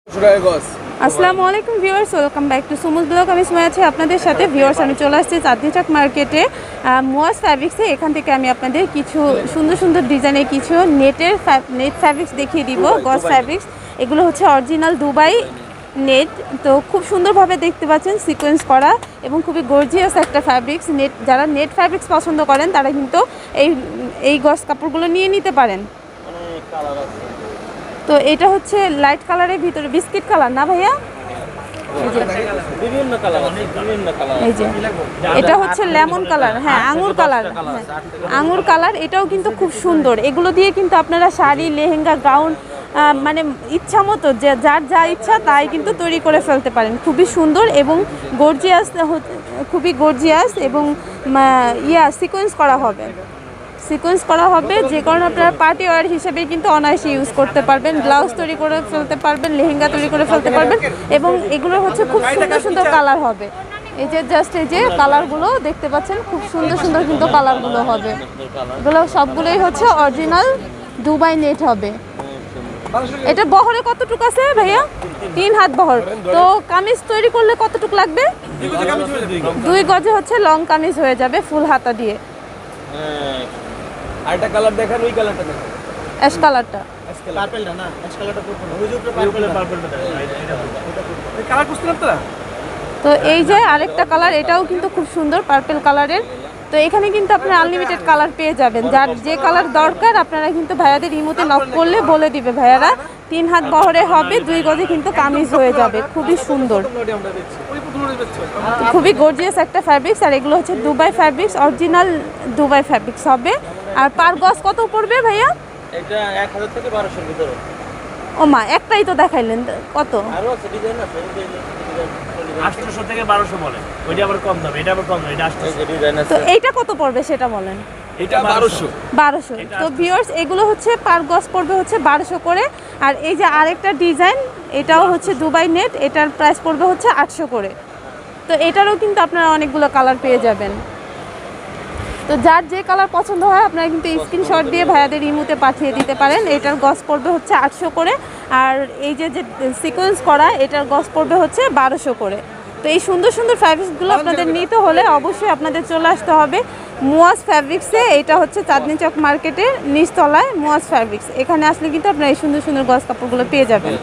আসসালামু আলাইকুম viewers, welcome back to Sumus blog. আমি সময় আছি আপনাদের সাথে। ভিউয়ার্স, আমি চলে আসছি চাঁদনী চক মার্কেটে মুয়াজ ফ্যাব্রিক্সে। এখান থেকে আমি আপনাদের কিছু সুন্দর সুন্দর ডিজাইনের কিছু নেট ফ্যাব্রিক্স দেখিয়ে দিব। গস ফ্যাব্রিক্স, এগুলো হচ্ছে অরিজিনাল দুবাই নেট। তো খুব সুন্দরভাবে দেখতে পাচ্ছেন সিকোয়েন্স করা এবং খুবই গর্জিয়াস একটা ফ্যাব্রিক্স। যারা নেট ফ্যাব্রিক্স পছন্দ করেন তারা কিন্তু এই গস কাপড়গুলো নিয়ে নিতে পারেন। তো এটা হচ্ছে লাইট কালারের ভিতরে বিস্কিট কালার না ভাইয়া? এই যে এটা হচ্ছে লেমন কালার, হ্যাঁ আঙুর কালার, আঙুর কালার। এটাও কিন্তু খুব সুন্দর। এগুলো দিয়ে কিন্তু আপনারা শাড়ি, লেহেঙ্গা, গাউন মানে ইচ্ছা মতো যার যা ইচ্ছা তাই কিন্তু তৈরি করে ফেলতে পারেন। খুবই সুন্দর এবং গর্জিয়াস, খুবই গর্জিয়াস এবং সিকোয়েন্স করা হবে। যে কারণে আপনারা পার্টি ওয়্যার হিসেবে কিন্তু অনায়াসে ইউজ করতে পারবেন। ব্লাউজ তৈরি করে ফেলতে পারবেন, লেহেঙ্গা তৈরি করে ফেলতে পারবেন এবং এগুলো হচ্ছে খুব সুন্দর সুন্দর কালার হবে। এই যে জাস্ট এই যে কালারগুলো দেখতে পাচ্ছেন, খুব সুন্দর সুন্দর কিন্তু কালারগুলো হবে। এগুলো সবগুলোই হচ্ছে অরিজিনাল দুবাই নেট হবে। এটা বহরে কতটুকু আছে ভাইয়া? 3 হাত বহর। তো কামিজ তৈরি করলে কতটুকু লাগবে? 2 গজে হচ্ছে লং কামিজ হয়ে যাবে ফুল হাতা দিয়ে। আরেকটা কালার দেখান, ওই কালারটা দেখান, অ্যাশ কালারটা। পার্পলটা না, অ্যাশ কালারটা করতে না, ওই যে উপরে পার্পলটা দেখান, এই কালার খুঁজছিলাম তো। তো এই যে আরেকটা কালার, এটাও কিন্তু খুব সুন্দর পার্পল কালারের। তো এখানে কিন্তু আপনারা আনলিমিটেড কালার পেয়ে যাবেন। যার যে কালার দরকার আপনারা কিন্তু ভাইয়াদের ইমোতে নক করলে বলে দিবে ভাইয়ারা। 3 হাত বহরে হবে, 2 গজে কিন্তু কামিজ হয়ে যাবে। খুবই সুন্দর, খুবই গর্জিয়াস একটা ফ্যাব্রিক্স। আর এগুলো হচ্ছে Dubai fabrics, original Dubai fabrics হবে। আর পার গজ কত পড়বে ভাইয়া? এটা 1000 থেকে 1200 এর ভিতরে। ও মা, একটাই তো দেখাইলেন, কত? আরো আছে ডিজাইন আছে, 800 থেকে 1200 বলে। ওইটা আবার কম দাম, এটা আবার কম, এটা 800 ডিজাইন আছে। তো এইটা কত পড়বে সেটা বলেন। এটা 1200। তো ভিউয়ার্স, এগুলো হচ্ছে পার গজ পড়বে হচ্ছে 1200 করে। আর এই যে আরেকটা ডিজাইন, এটাও হচ্ছে দুবাই নেট, এটার প্রাইস পড়বে হচ্ছে 800 করে। তো এটারও কিন্তু আপনারা অনেকগুলো কালার পেয়ে যাবেন। তো যার যে কালার পছন্দ হয় আপনারা কিন্তু স্ক্রিনশট দিয়ে ভাইয়াদের ইমোতে পাঠিয়ে দিতে পারেন। এটার গজ পড়বে হচ্ছে 800 করে। আর এই যে সিকোয়েন্স করা, এটার গজ পড়বে হচ্ছে 1200 করে। তো এই সুন্দর সুন্দর ফ্যাব্রিক্সগুলো আপনাদের নিতে হলে অবশ্যই আপনাদের চলে আসতে হবে মুয়াজ ফ্যাব্রিক্সে। এটা হচ্ছে চাঁদনী চক মার্কেটের নিচতলায় মুয়াজ ফ্যাব্রিক্স। এখানে আসলে কিন্তু আপনারা এই সুন্দর সুন্দর গজ কাপড়গুলো পেয়ে যাবেন।